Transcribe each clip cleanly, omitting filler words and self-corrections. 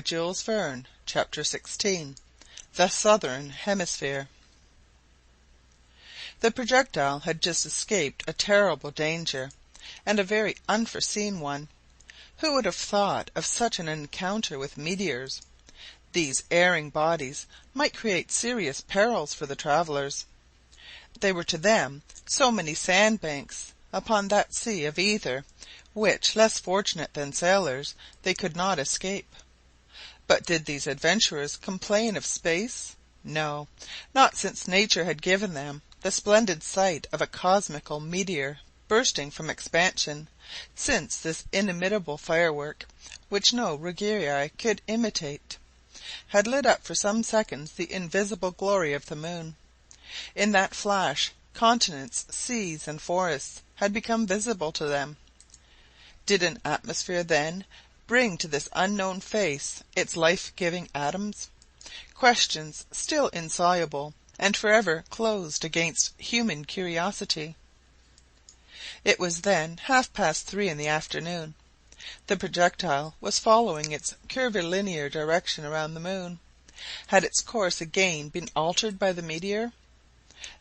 Jules Verne. Chapter 16. The Southern Hemisphere. The projectile had just escaped a terrible danger, and a very unforeseen one. Who would have thought of such an encounter with meteors? These erring bodies might create serious perils for the travellers. They were to them so many sandbanks upon that sea of ether, which, less fortunate than sailors, they could not escape. But did these adventurers complain of space? No, not since nature had given them the splendid sight of a cosmical meteor bursting from expansion, since this inimitable firework, which no Ruggieri could imitate, had lit up for some seconds the invisible glory of the moon. In that flash continents, seas, and forests had become visible to them. Did an atmosphere, then, bring to this unknown face its life-giving atoms? Questions still insoluble, and forever closed against human curiosity. It was then 3:30 in the afternoon. The projectile was following its curvilinear direction around the moon. Had its course again been altered by the meteor?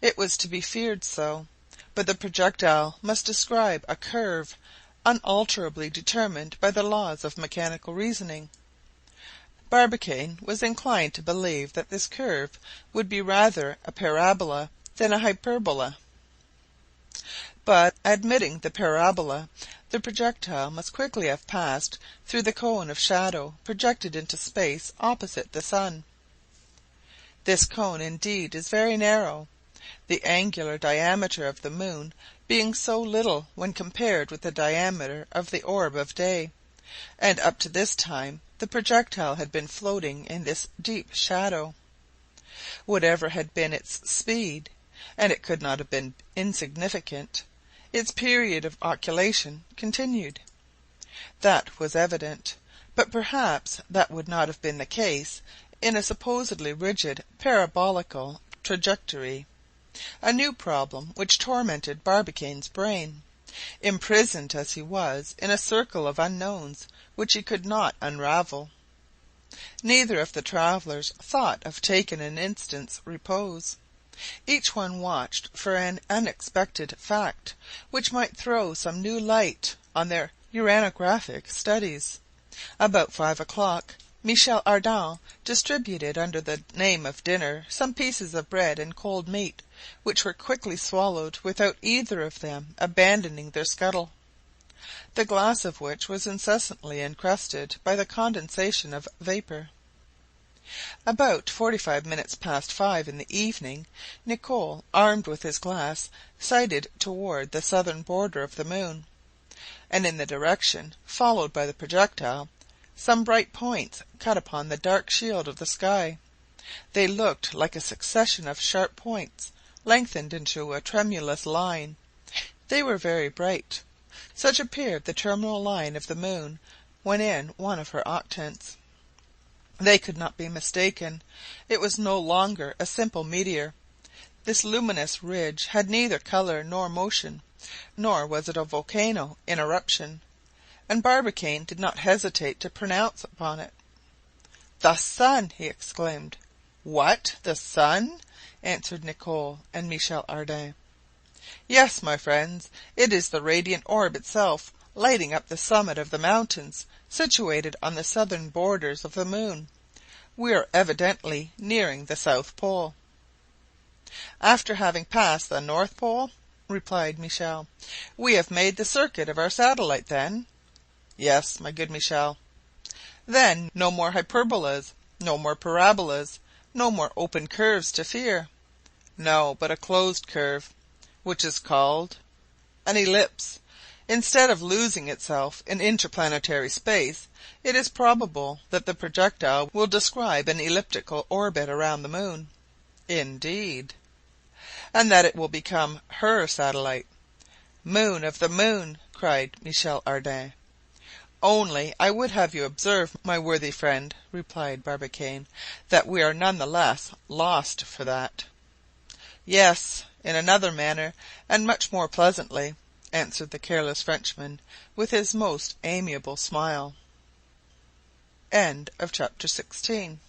It was to be feared so, but the projectile must describe a curve unalterably determined by the laws of mechanical reasoning. Barbicane was inclined to believe that this curve would be rather a parabola than a hyperbola. But, admitting the parabola, the projectile must quickly have passed through the cone of shadow projected into space opposite the sun. This cone indeed is very narrow, the angular diameter of the moon being so little when compared with the diameter of the orb of day, and up to this time the projectile had been floating in this deep shadow. Whatever had been its speed, and it could not have been insignificant, its period of occultation continued. That was evident, but perhaps that would not have been the case in a supposedly rigid parabolical trajectory. A new problem which tormented Barbicane's brain, imprisoned as he was in a circle of unknowns which he could not unravel. Neither of the travellers thought of taking an instant's repose. Each one watched for an unexpected fact which might throw some new light on their uranographic studies. About 5 o'clock, Michel Ardan distributed under the name of dinner some pieces of bread and cold meat, which were quickly swallowed without either of them abandoning their scuttle, the glass of which was incessantly encrusted by the condensation of vapour. About 45 minutes past 5 in the evening, Nicholl, armed with his glass, sighted toward the southern border of the moon, and in the direction followed by the projectile, some bright points cut upon the dark shield of the sky. They looked like a succession of sharp points lengthened into a tremulous line. They were very bright. Such appeared the terminal line of the moon when in one of her octants. They could not be mistaken. It was no longer a simple meteor. This luminous ridge had neither color nor motion, nor was it a volcano in eruption, and Barbicane did not hesitate to pronounce upon it. "The sun!" he exclaimed. "What, the sun?" answered Nicholl and Michel Ardan. "Yes, my friends, it is the radiant orb itself, lighting up the summit of the mountains situated on the southern borders of the moon. We are evidently nearing the South Pole." "After having passed the North Pole," replied Michel. "We have made the circuit of our satellite, then?" "Yes, my good Michel." "Then no more hyperbolas, no more parabolas, no more open curves to fear." "No, but a closed curve." "Which is called?" "An ellipse. Instead of losing itself in interplanetary space, it is probable that the projectile will describe an elliptical orbit around the moon." "Indeed." "And that it will become her satellite." "Moon of the moon!" cried Michel Ardan. "Only I would have you observe, my worthy friend," replied Barbicane, "that we are none the less lost for that." "Yes, in another manner, and much more pleasantly," answered the careless Frenchman, with his most amiable smile. CHAPTER XVII.